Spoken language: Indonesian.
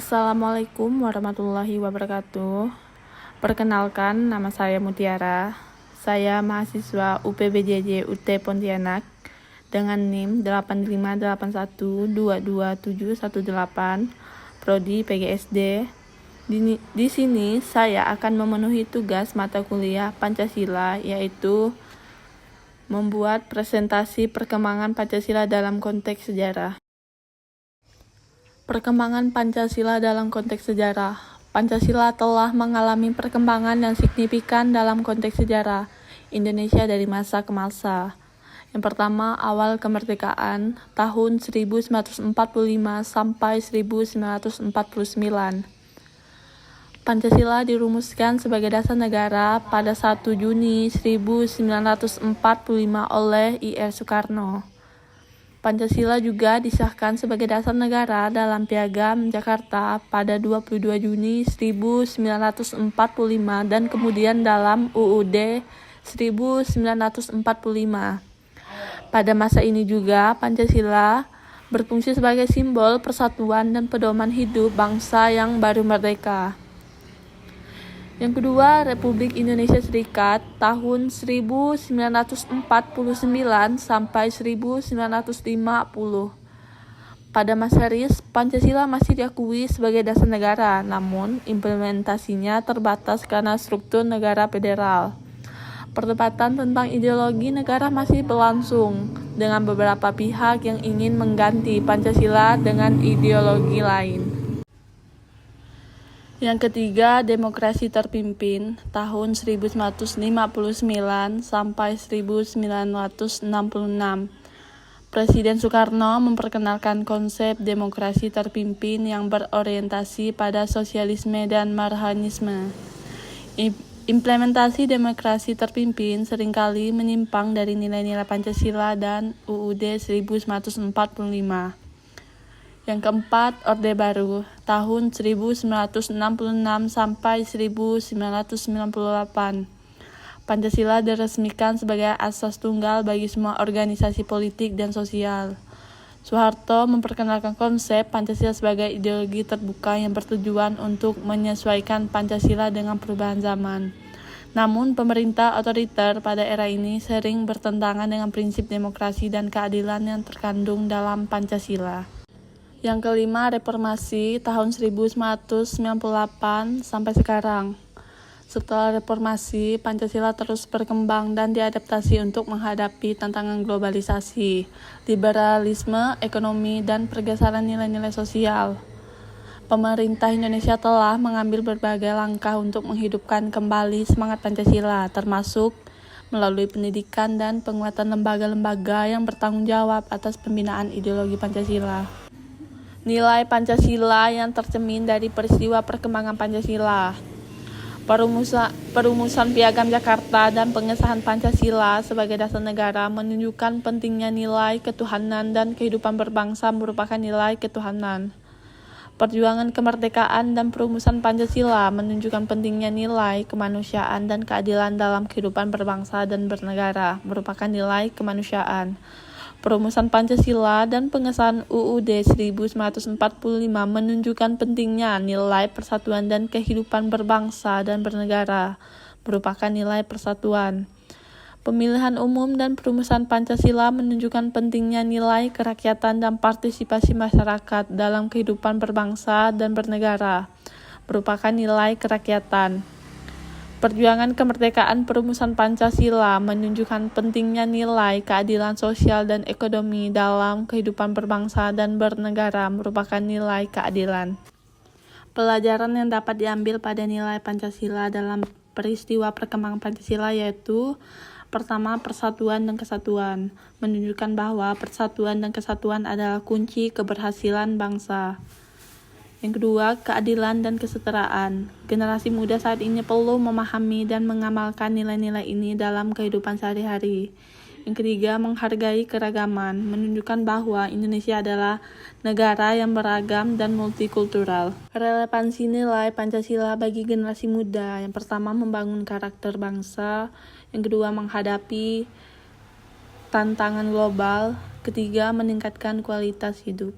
Assalamualaikum warahmatullahi wabarakatuh. Perkenalkan, nama saya Mutiara. Saya mahasiswa UPBJJ UT Pontianak dengan NIM 858122718, Prodi PGSD. Di sini saya akan memenuhi tugas mata kuliah Pancasila, yaitu membuat presentasi perkembangan Pancasila dalam konteks sejarah. Perkembangan Pancasila dalam konteks sejarah. Pancasila telah mengalami perkembangan yang signifikan dalam konteks sejarah Indonesia dari masa ke masa. Yang pertama, awal kemerdekaan tahun 1945 sampai 1949. Pancasila dirumuskan sebagai dasar negara pada 1 Juni 1945 oleh I.R. Soekarno. Pancasila juga disahkan sebagai dasar negara dalam Piagam Jakarta pada 22 Juni 1945 dan kemudian dalam UUD 1945. Pada masa ini juga Pancasila berfungsi sebagai simbol persatuan dan pedoman hidup bangsa yang baru merdeka. Yang kedua, Republik Indonesia Serikat tahun 1949 sampai 1950. Pada masa RIS, Pancasila masih diakui sebagai dasar negara, namun implementasinya terbatas karena struktur negara federal. Perdebatan tentang ideologi negara masih berlangsung, dengan beberapa pihak yang ingin mengganti Pancasila dengan ideologi lain. Yang ketiga, demokrasi terpimpin tahun 1959 sampai 1966. Presiden Soekarno memperkenalkan konsep demokrasi terpimpin yang berorientasi pada sosialisme dan marxisme. Implementasi demokrasi terpimpin seringkali menyimpang dari nilai-nilai Pancasila dan UUD 1945. Yang keempat, Orde Baru tahun 1966 sampai 1998. Pancasila diresmikan sebagai asas tunggal bagi semua organisasi politik dan sosial. Soeharto memperkenalkan konsep Pancasila sebagai ideologi terbuka yang bertujuan untuk menyesuaikan Pancasila dengan perubahan zaman. Namun, pemerintah otoriter pada era ini sering bertentangan dengan prinsip demokrasi dan keadilan yang terkandung dalam Pancasila. Yang kelima, reformasi tahun 1998 sampai sekarang. Setelah reformasi, Pancasila terus berkembang dan diadaptasi untuk menghadapi tantangan globalisasi, liberalisme, ekonomi, dan pergeseran nilai-nilai sosial. Pemerintah Indonesia telah mengambil berbagai langkah untuk menghidupkan kembali semangat Pancasila, termasuk melalui pendidikan dan penguatan lembaga-lembaga yang bertanggung jawab atas pembinaan ideologi Pancasila. Nilai Pancasila yang tercermin dari peristiwa perkembangan Pancasila. Perumusan Piagam Jakarta dan pengesahan Pancasila sebagai dasar negara menunjukkan pentingnya nilai ketuhanan dan kehidupan berbangsa merupakan nilai ketuhanan. Perjuangan kemerdekaan dan perumusan Pancasila menunjukkan pentingnya nilai kemanusiaan dan keadilan dalam kehidupan berbangsa dan bernegara merupakan nilai kemanusiaan. Perumusan Pancasila dan pengesahan UUD 1945 menunjukkan pentingnya nilai persatuan dan kehidupan berbangsa dan bernegara merupakan nilai persatuan. Pemilihan umum dan perumusan Pancasila menunjukkan pentingnya nilai kerakyatan dan partisipasi masyarakat dalam kehidupan berbangsa dan bernegara merupakan nilai kerakyatan. Perjuangan kemerdekaan perumusan Pancasila menunjukkan pentingnya nilai keadilan sosial dan ekonomi dalam kehidupan berbangsa dan bernegara merupakan nilai keadilan. Pelajaran yang dapat diambil pada nilai Pancasila dalam peristiwa perkembangan Pancasila yaitu: pertama, persatuan dan kesatuan, menunjukkan bahwa persatuan dan kesatuan adalah kunci keberhasilan bangsa. Yang kedua, keadilan dan kesetaraan. Generasi muda saat ini perlu memahami dan mengamalkan nilai-nilai ini dalam kehidupan sehari-hari. Yang ketiga, menghargai keragaman, menunjukkan bahwa Indonesia adalah negara yang beragam dan multikultural. Relevansi nilai Pancasila bagi generasi muda. Yang pertama, membangun karakter bangsa. Yang kedua, menghadapi tantangan global. Ketiga, meningkatkan kualitas hidup.